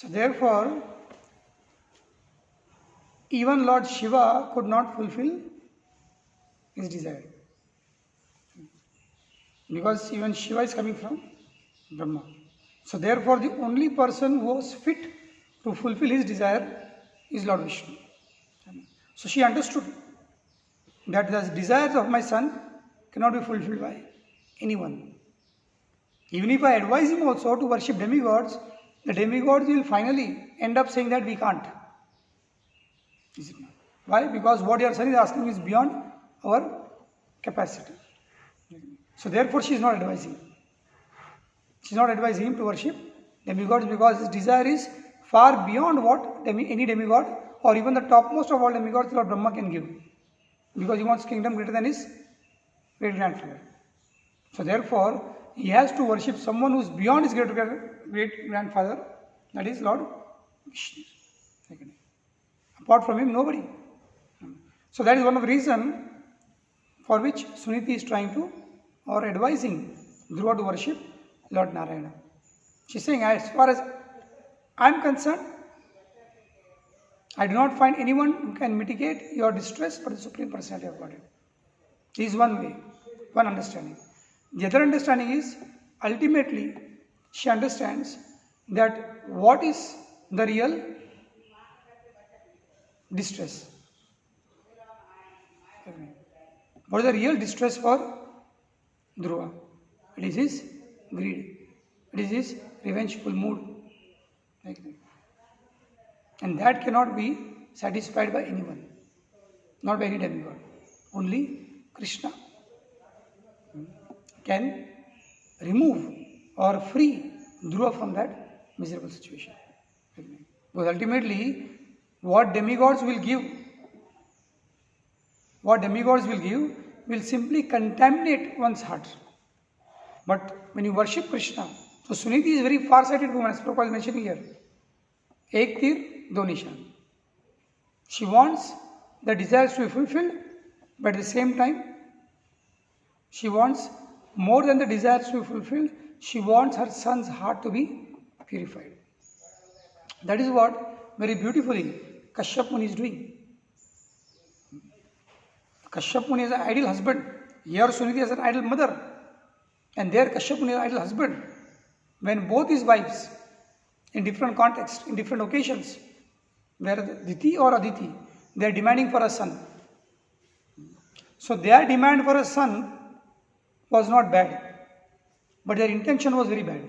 So therefore, even Lord Shiva could not fulfill his desire. Because even Shiva is coming from Brahma. So therefore, the only person who was fit to fulfill his desire is Lord Vishnu. So she understood that the desires of my son cannot be fulfilled by anyone. Even if I advise him also to worship demigods, the demigods will finally end up saying that we can't. Is it not? Why? Because what your son is asking is beyond our capacity. So therefore she is not advising. She is not advising him to worship demigods because his desire is far beyond what any demigod or even the topmost of all demigods Lord Brahma can give. Because he wants kingdom greater than his great grandfather. So therefore, he has to worship someone who is beyond his great grandfather, that is Lord Vishnu. Apart from him, nobody. So that is one of the reasons for which Suniti is trying to or advising Dhruva to worship Lord Narayana. She is saying, as far as I am concerned, I do not find anyone who can mitigate your distress but the Supreme Personality of Godhead. This is one way, one understanding. The other understanding is, ultimately, she understands that what is the real distress. What is the real distress for Dhruva? It is his greed. It is his revengeful mood. And that cannot be satisfied by anyone. Not by any demigod. Only Krishna can remove or free Dhruva from that miserable situation. Because ultimately, what demigods will give will simply contaminate one's heart. But when you worship Krishna, so Suniti is a very far-sighted woman, as Prabhupada is mentioning here. Ek tir, do nishan. She wants the desires to be fulfilled, but at the same time, she wants more than the desires to be fulfilled, she wants her son's heart to be purified. That is what very beautifully Kashyap Muni is doing. Kashyap Muni is an ideal husband. Here Suniti is an ideal mother. And there Kashyap Muni is an ideal husband. When both his wives, in different contexts, in different occasions, whether Diti or Aditi, they are demanding for a son. So their demand for a son was not bad, but their intention was very bad.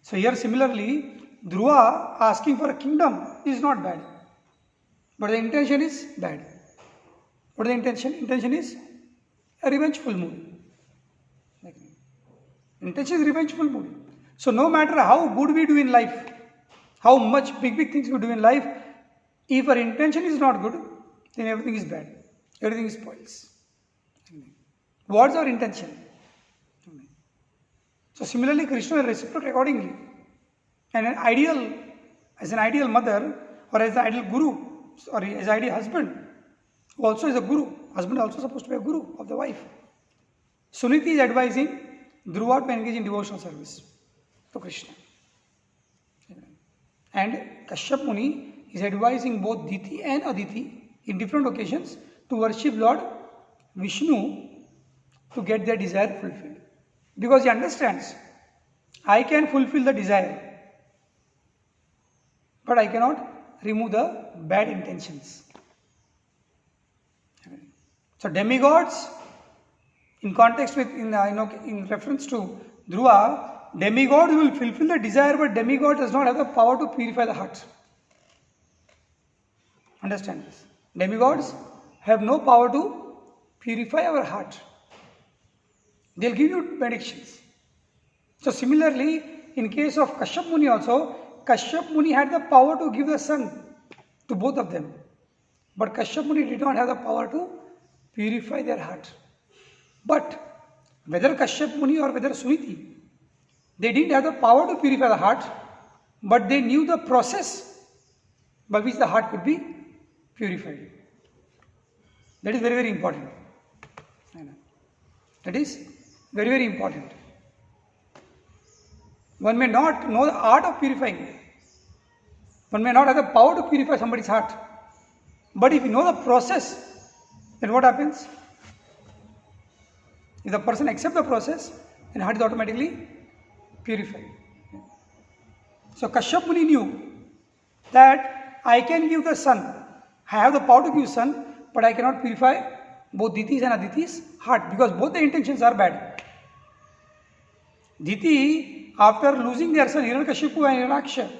So here similarly, Dhruva asking for a kingdom is not bad, but the intention is bad. What is the intention? Intention is a revengeful mood. Intention is revengeful mood. So no matter how good we do in life, how much big things we do in life, if our intention is not good, then everything is bad. Everything spoils. What's our intention? So similarly, Krishna will reciprocate accordingly. And as an ideal mother, or as an ideal guru, or as an ideal husband, who also is a guru. Husband is also supposed to be a guru of the wife. Suniti is advising Dhruva to engage in devotional service to Krishna. And Kashyap Muni is advising both Diti and Aditi in different occasions to worship Lord Vishnu to get their desire fulfilled. Because he understands, I can fulfill the desire, but I cannot remove the bad intentions. So demigods, in context with, in reference to Dhruva, demigod will fulfill the desire, but demigod does not have the power to purify the heart. Understand this. Demigods have no power to purify our heart. They'll give you benedictions. So similarly, in case of Kashyap Muni also, Kashyap Muni had the power to give the son to both of them. But Kashyap Muni did not have the power to purify their heart. But whether Kashyap Muni or whether Suniti, they didn't have the power to purify the heart, but they knew the process by which the heart could be purified. That is very, very important. That is very, very important. One may not know the art of purifying. One may not have the power to purify somebody's heart. But if you know the process, then what happens? If the person accepts the process, then heart is automatically purified. So Kashyap Muni knew that I can give the sun. I have the power to give sun, but I cannot purify both Diti's and Aditi's heart because both the intentions are bad. Diti, after losing their son Hiranyakashipu and Hiranyaksha,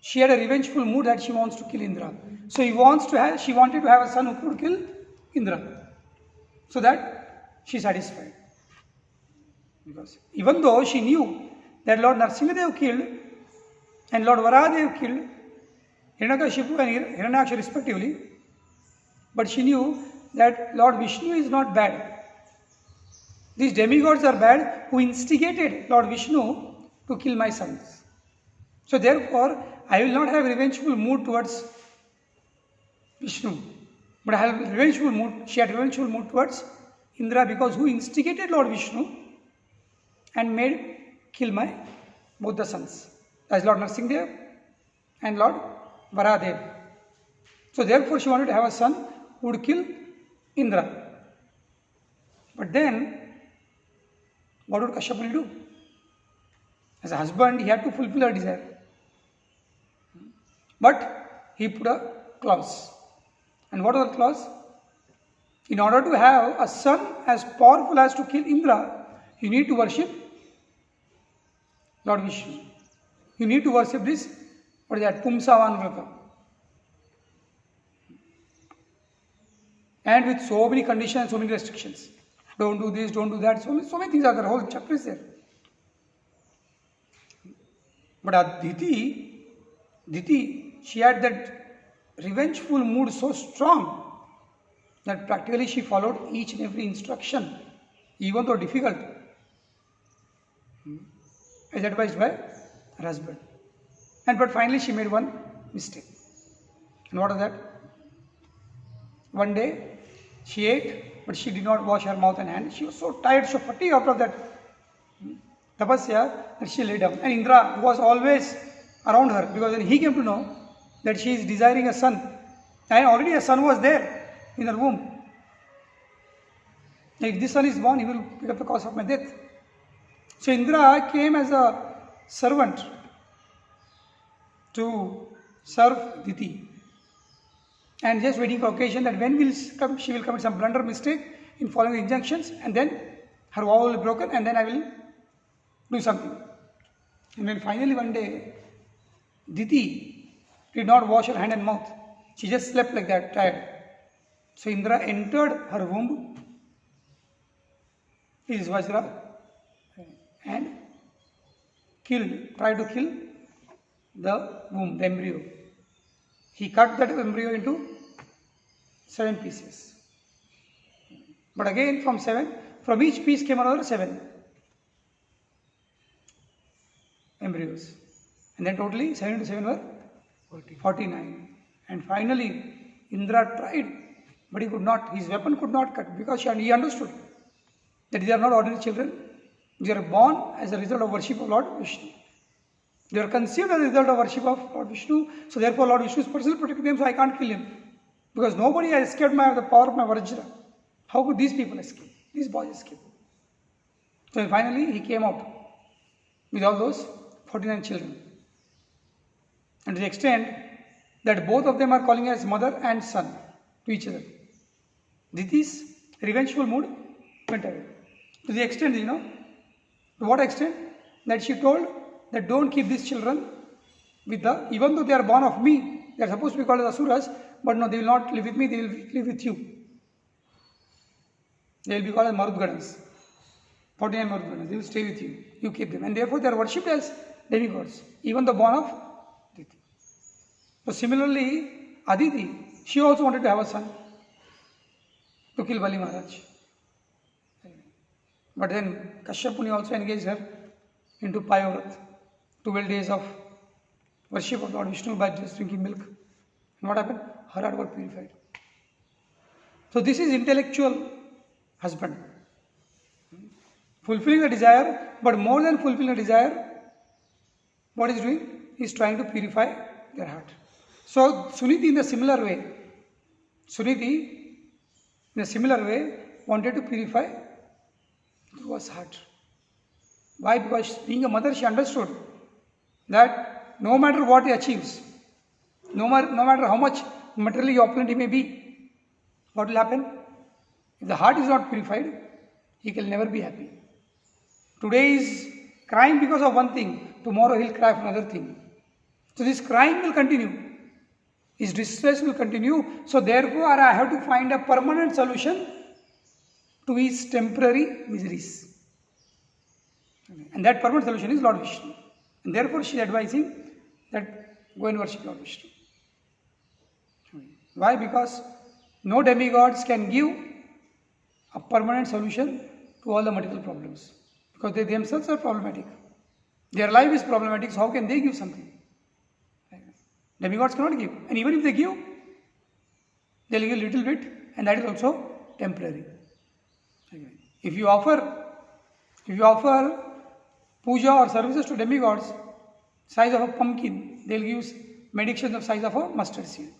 she had a revengeful mood that she wants to kill Indra. So she wanted to have a son who could kill Indra, so that she is satisfied. Because even though she knew that Lord Narsingadev killed and Lord Varahadev killed Hiranyakashipu and Hiranyaksha respectively, but she knew that Lord Vishnu is not bad. These demigods are bad who instigated Lord Vishnu to kill my sons. So therefore, I will not have revengeful mood towards Vishnu, but I have revengeful mood. She had revengeful mood towards Indra because who instigated Lord Vishnu and made kill my both the sons, as Lord Narsingadev and Lord Varahadev. So therefore, she wanted to have a son who would kill Indra. But then, what would Kashyap Muni do? As a husband, he had to fulfill her desire. But he put a clause. And what was the clause? In order to have a son as powerful as to kill Indra, you need to worship Lord Vishnu. You need to worship this, what is that, Pumsavan Vrata. And with so many conditions, so many restrictions. Don't do this, don't do that. So many things are there. Whole chapter is there. But Aditi, she had that revengeful mood so strong that practically she followed each and every instruction, even though difficult, as advised by her husband. But finally she made one mistake. And what was that? One day she ate, but she did not wash her mouth and hand. She was so tired, so fatigued after that tapasya that she lay down. And Indra was always around her because when he came to know that she is desiring a son, and already a son was there in her womb. If this son is born, he will pick up the cause of my death. So Indra came as a servant to serve Diti. And just waiting for occasion that when she will commit some blunder mistake in following the injunctions, and then her vow will be broken, and then I will do something. And then finally one day, Diti did not wash her hand and mouth. She just slept like that, tired. So Indra entered her womb, his Vajra, and tried to kill the womb, the embryo. He cut that embryo into 7 pieces. But again from each piece came another 7 embryos. And then totally 7 into 7 were 49. And finally Indra tried, but he could not, his weapon could not cut because he understood that these are not ordinary children. They are born as a result of worship of Lord Vishnu. They are conceived as a result of worship of Lord Vishnu. So therefore Lord Vishnu is personally protecting them, so I can't kill him. Because nobody has escaped the power of my Vajra. How could these people escape? These boys escape. So finally he came out with all those 49 children. And to the extent that both of them are calling as mother and son to each other. Diti's revengeful mood went away. To the extent, to what extent? That she told that don't keep these children with even though they are born of me, they are supposed to be called as Asuras, but no, they will not live with me, they will live with you. They will be called as Marudganas. 49 Marudganas, they will stay with you. You keep them. And therefore they are worshipped as demigods, even though born of Diti. So similarly, Aditi, she also wanted to have a son to kill Bali Maharaj. But then Kashyap Muni also engaged her into Payavrat, 12 days of worship of Lord Vishnu by just drinking milk. And what happened? Her heart got purified. So this is intellectual husband. Fulfilling the desire, but more than fulfilling the desire, what is doing? He is trying to purify their heart. So Suniti in a similar way, wanted to purify Dhruva's heart. Why? Because being a mother, she understood that no matter what he achieves, no matter how much materially opulent he may be, what will happen? If the heart is not purified, he can never be happy. Today is crying because of one thing, tomorrow he'll cry for another thing. So this crying will continue. His distress will continue. So therefore, I have to find a permanent solution to his temporary miseries. And that permanent solution is Lord Vishnu. And therefore, she is advising that go and worship Lord Vishnu. Why? Because no demigods can give a permanent solution to all the material problems. Because they themselves are problematic. Their life is problematic, so how can they give something? Demigods cannot give. And even if they give, they'll give a little bit, and that is also temporary. If you offer puja or services to demigods, size of a pumpkin, they'll give medictions of size of a mustard seed.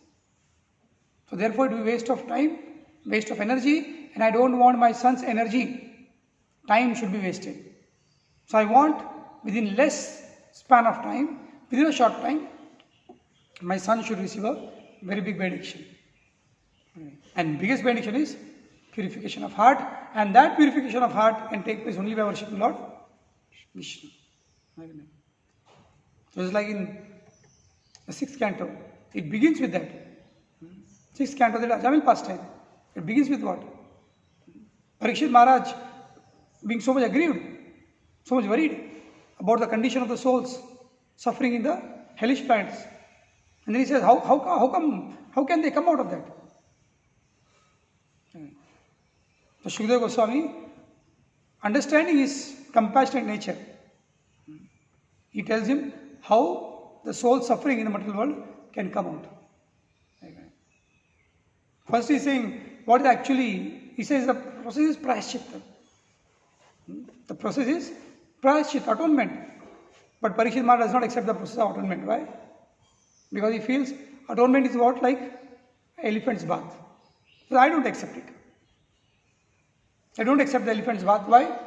So therefore it will be waste of time, waste of energy, and I don't want my son's energy, time should be wasted. So I want within less span of time, within a short time, my son should receive a very big benediction. And biggest benediction is purification of heart, and that purification of heart can take place only by worshiping Lord Vishnu. So it's like in the 6th canto, it begins with that. 6th canto, the Ajamil pastime. It begins with what? Parikshit Maharaj being so much aggrieved, so much worried about the condition of the souls suffering in the hellish planets. And then he says, how can they come out of that? So Shukadeva Goswami, understanding his compassionate nature, he tells him how the soul suffering in the material world can come out. First he is saying, what is actually, he says the process is prayaschitta. The process is prayaschitta, atonement. But Parikshit Maharaj does not accept the process of atonement. Why? Because he feels atonement is what? Like elephant's bath. So I don't accept it. I don't accept the elephant's bath. Why?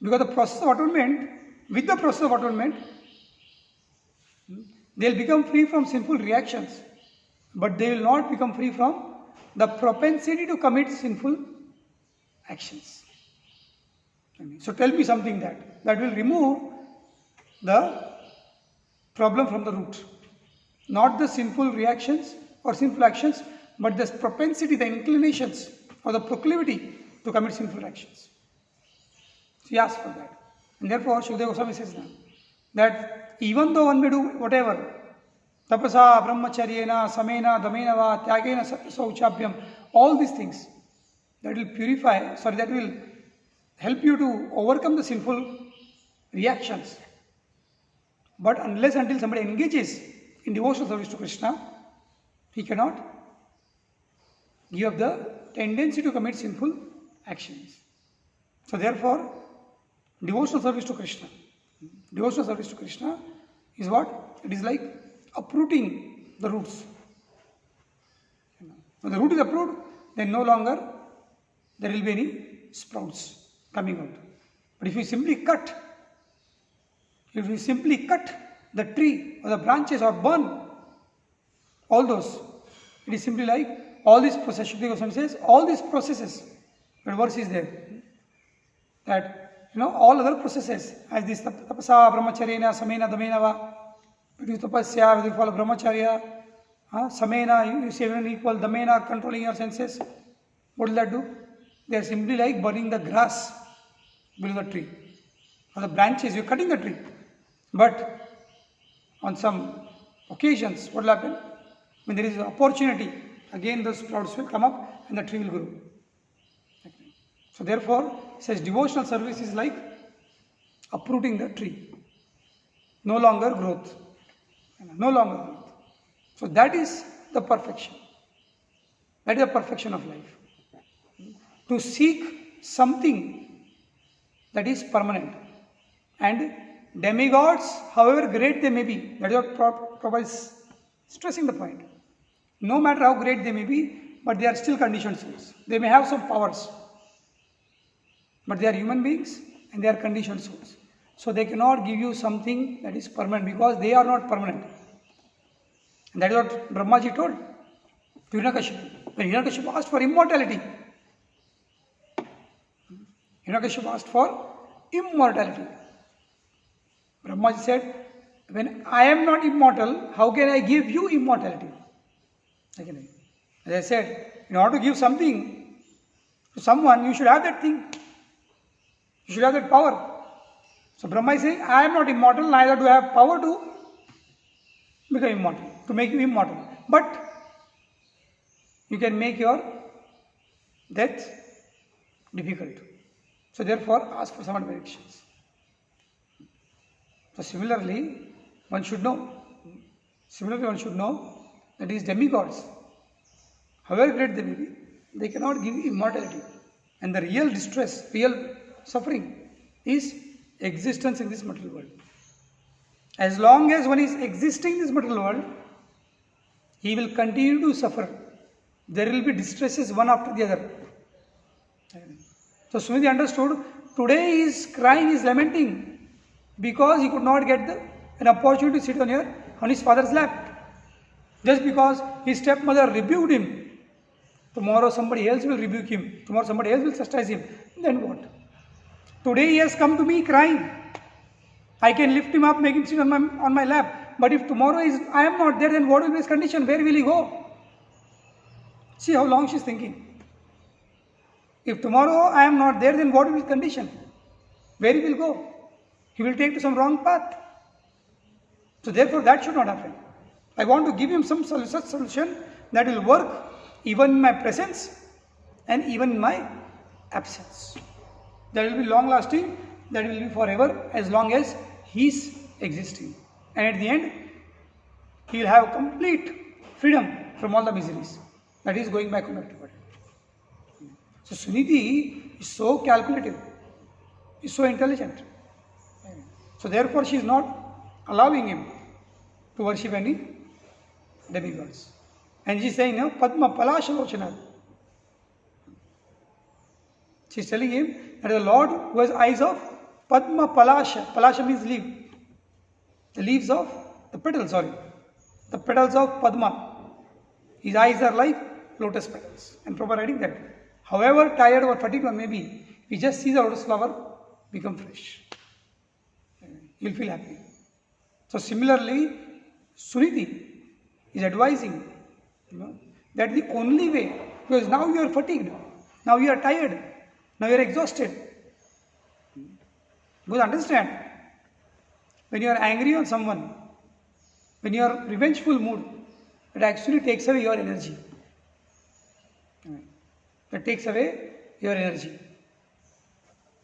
Because the process of atonement, with the process of atonement, they'll become free from sinful reactions. But they will not become free from the propensity to commit sinful actions. So tell me something that will remove the problem from the root. Not the sinful reactions or sinful actions, but the propensity, the inclinations or the proclivity to commit sinful actions. So he asks for that. And therefore, Shukadeva Goswami says now that even though one may do whatever, tapasa, brahmacharyena, samena, damena va, tyagena, satyasauchabhyam, all these things that will purify, that will help you to overcome the sinful reactions. But unless until somebody engages in devotional service to Krishna, he cannot give up the tendency to commit sinful actions. So therefore, devotional service to Krishna is what? It is like uprooting the roots. When the root is uprooted, then no longer there will be any sprouts coming out. But if you simply cut the tree or the branches or burn all those, it is simply like all these processes. Shukadeva Goswami says all these processes, but verse is there that all other processes as this tapasa, brahmacharyena, samena, damena va, you do tapasya, you follow brahmacharya, samena, you say equal, damena, controlling your senses. What will that do? They are simply like burning the grass below the tree or the branches. You are cutting the tree. But on some occasions, what will happen? When there is an opportunity, again those sprouts will come up and the tree will grow. So therefore, it says devotional service is like uprooting the tree. No longer growth. So that is the perfection. That is the perfection of life. To seek something that is permanent and Demigods, however great they may be, that is what Prabhupada is stressing the point. No matter how great they may be, but they are still conditioned souls. They may have some powers, but they are human beings and they are conditioned souls. So they cannot give you something that is permanent because they are not permanent. And that is what Brahmaji told to Hiranyakashipu. When Hiranyakashipu asked for immortality, Hiranyakashipu asked for immortality. Brahmaji said, when I am not immortal, how can I give you immortality? As I said, in order to give something to someone, you should have that thing. You should have that power. So Brahma is saying, I am not immortal, neither do I have power to become immortal, to make you immortal. But you can make your death difficult. So therefore, ask for some directions. So similarly, one should know that these demigods, however great they may be, they cannot give immortality. And the real distress, real suffering is existence in this material world. As long as one is existing in this material world, he will continue to suffer. There will be distresses one after the other. So Suniti understood, today he is crying, he is lamenting because he could not get an opportunity to sit on his father's lap. Just because his stepmother rebuked him. Tomorrow somebody else will rebuke him. Tomorrow somebody else will chastise him. Then what? Today he has come to me crying. I can lift him up, make him sit on my lap. But if tomorrow I am not there, then what will be his condition? Where will he go? See how long she is thinking. If tomorrow I am not there, then what will be his condition? Where he will go? He will take to some wrong path. So therefore that should not happen. I want to give him some such solution that will work even in my presence and even in my absence. That will be long lasting, that will be forever as long as he is existing. And at the end, he will have complete freedom from all the miseries. That is going back to body. So Suniti is so calculative, is so intelligent. So therefore she is not allowing him to worship any demigods. And she is saying, no, Padma Palasha Lochana. She is telling him that the Lord who has eyes of Padma Palasha. Palasha means leaf. The leaves of the petals of Padma. His eyes are like lotus petals. And Prabhupada writing that. However tired or fatigued one may be, he just sees a lotus flower become fresh. He will feel happy. So similarly, Suniti is advising that the only way, because now you are fatigued, now you are tired, now you are exhausted. Because understand, when you are angry on someone, when you are revengeful mood, it actually takes away your energy. That takes away your energy.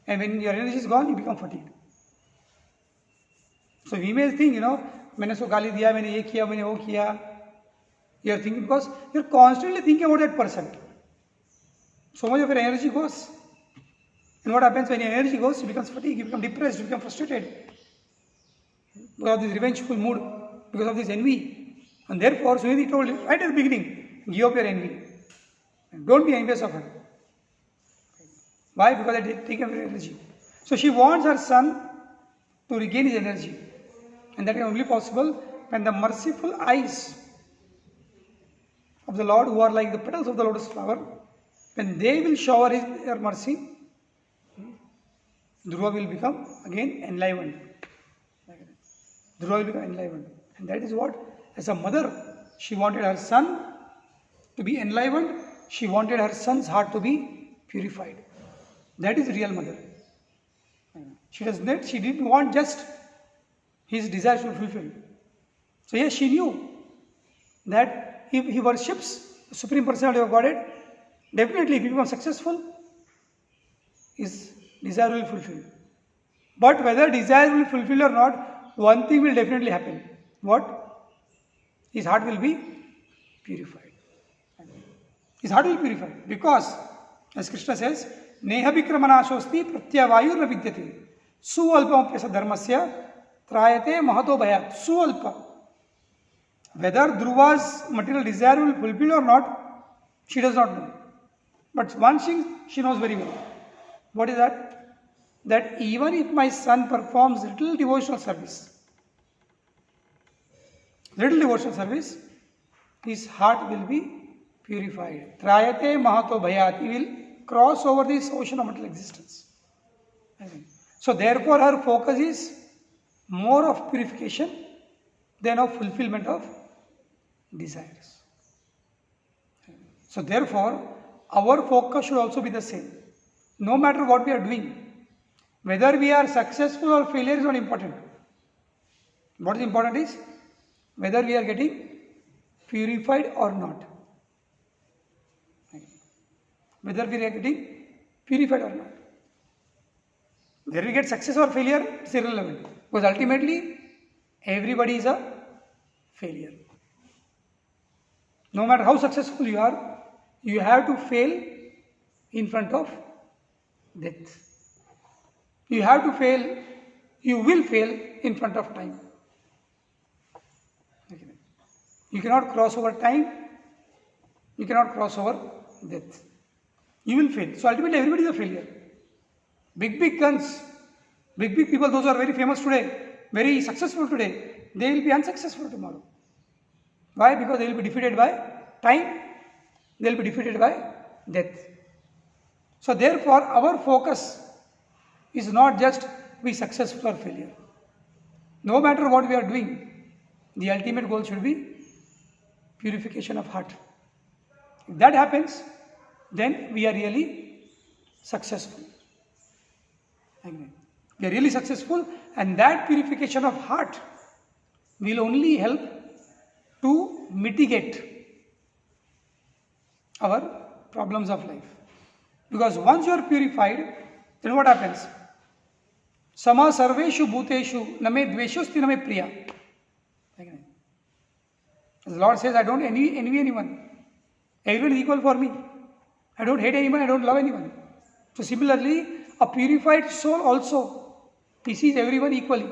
And when your energy is gone, you become fatigued. So we may think, मैंने उसको गाली दिया, मैंने ये किया, मैंने वो किया. You are thinking because you are constantly thinking about that person. So much of your energy goes. And what happens when your energy goes? You become fatigued, you become depressed, you become frustrated. Because of this revengeful mood, because of this envy. And therefore, Suniti told you right at the beginning, give up your envy. And don't be envious of her. Why? Because they take away your energy. So she wants her son to regain his energy. And that is only possible when the merciful eyes of the Lord, who are like the petals of the lotus flower, when they will shower their mercy, Dhruva will become again enlivened. Dhruva will become enlivened. And that is what, as a mother, she wanted her son to be enlivened. She wanted her son's heart to be purified. That is real mother. She didn't want just his desires to be fulfilled. So yes, she knew that if he worships the Supreme Personality of Godhead, definitely if he becomes successful, his desire will be fulfilled. But whether desire will be fulfilled or not, one thing will definitely happen. What? His heart will be purified. His heart will be purified. Because, as Krishna says, Neha Vikramanashosti Pratyavayur Vidyate Suvalpamapyasa Dharmasya Trayate mahato bhayat. Sualpa. Whether Dhruva's material desire will fulfill or not, she does not know. But one thing she knows very well. What is that? That even if my son performs little devotional service, his heart will be purified. Trayate mahato bhayat. He will cross over this ocean of material existence. So therefore her focus is more of purification than of fulfillment of desires. So therefore our focus should also be the same. No matter what we are doing, whether we are successful or failure is not important. What is important is whether we are getting purified or not. Whether we are getting purified or not. Whether we get success or failure, it's irrelevant. Because ultimately, everybody is a failure. No matter how successful you are, you have to fail in front of death. You have to fail, you will fail in front of time. You cannot cross over time, you cannot cross over death. You will fail. So ultimately everybody is a failure. Big guns, big people, those who are very famous today, very successful today, they will be unsuccessful tomorrow. Why? Because they will be defeated by time, they will be defeated by death. So therefore our focus is not just be successful or failure. No matter what we are doing, the ultimate goal should be purification of heart. If that happens, then we are really successful. We are really successful, and that purification of heart will only help to mitigate our problems of life. Because once you are purified, then what happens? Sama sarveshu bhuteshu name dveshosti name priya. As the Lord says, I don't envy anyone. Everyone is equal for me. I don't hate anyone, I don't love anyone. So similarly, a purified soul also, he sees everyone equally.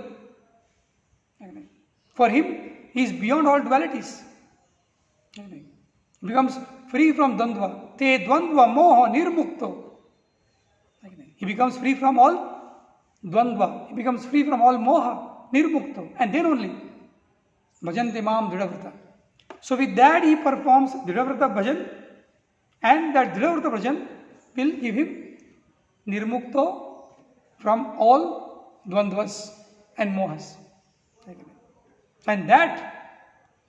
For him, he is beyond all dualities. He becomes free from dvandva. Te dvandva moha nirmukto. He becomes free from all dvandva. He becomes free from all moha nirmukto. And then only, bhajante mam dridhavrata. So with that he performs dridhavrata bhajan, and that dridhavrata bhajan will give him nirmukto from all dvandvas and mohas. And that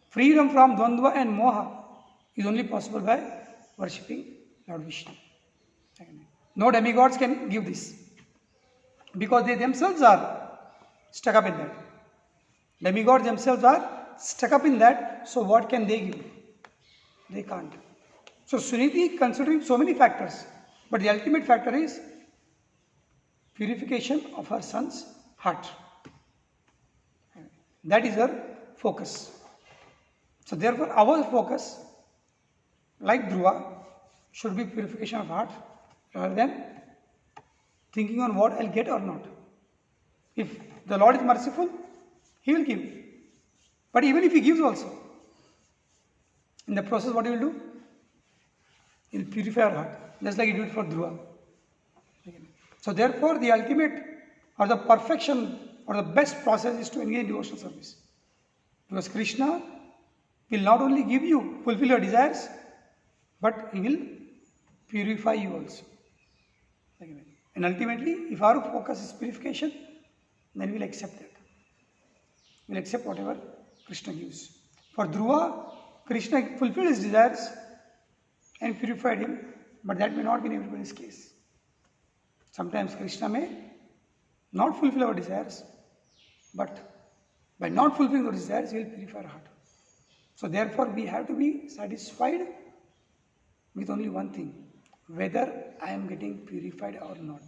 freedom from dvandva and moha is only possible by worshipping Lord Vishnu. No demigods can give this, because they themselves are stuck up in that. Demigods themselves are stuck up in that, so what can they give? They can't. So Suniti considering so many factors, but the ultimate factor is purification of her son's heart. That is her focus. So therefore our focus, like Dhruva, should be purification of heart rather than thinking on what I'll get or not. If the Lord is merciful, He will give. But even if He gives also, in the process what He will do? He will purify our heart, just like He did for Dhruva. So therefore the ultimate or the perfection or the best process is to engage in devotional service. Because Krishna will not only give you, fulfill your desires, but He will purify you also. And ultimately, if our focus is purification, then we will accept that. We will accept whatever Krishna gives. For Dhruva, Krishna fulfilled his desires and purified him, but that may not be in everybody's case. Sometimes Krishna may not fulfill our desires, but by not fulfilling those desires, He will purify our heart. So therefore, we have to be satisfied with only one thing, whether I am getting purified or not.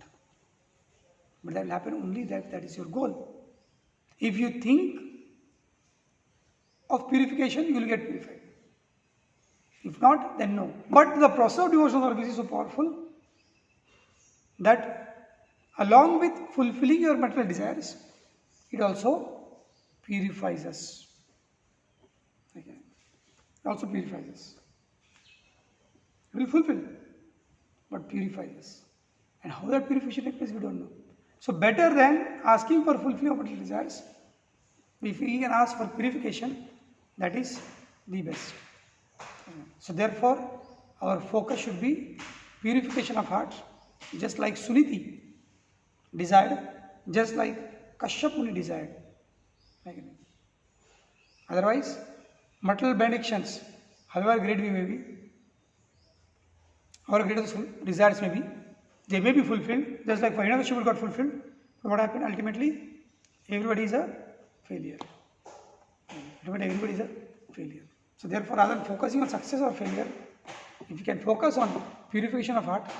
But that will happen only that is your goal. If you think of purification, you will get purified. If not, then no. But the process of devotional service is so powerful that along with fulfilling your material desires, it also purifies us. Okay. Also purifies us. Will fulfill, but purifies us. And how that purification takes place, we don't know. So better than asking for fulfilling of material desires, if we can ask for purification, that is the best. So therefore, our focus should be purification of heart, just like Suniti desired, just like Kashyap Muni desired. Otherwise, material benedictions, however great we may be, however great the desires may be, they may be fulfilled, just like Hiranyakashipu got fulfilled. But what happened ultimately? Everybody is a failure. Everybody is a failure. So therefore, rather than focusing on success or failure, if you can focus on purification of heart,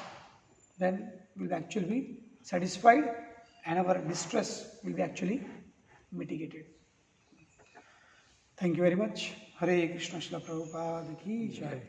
then we will actually be satisfied and our distress will be actually mitigated. Thank you very much. Hare Krishna, Srila Prabhupada ki jai.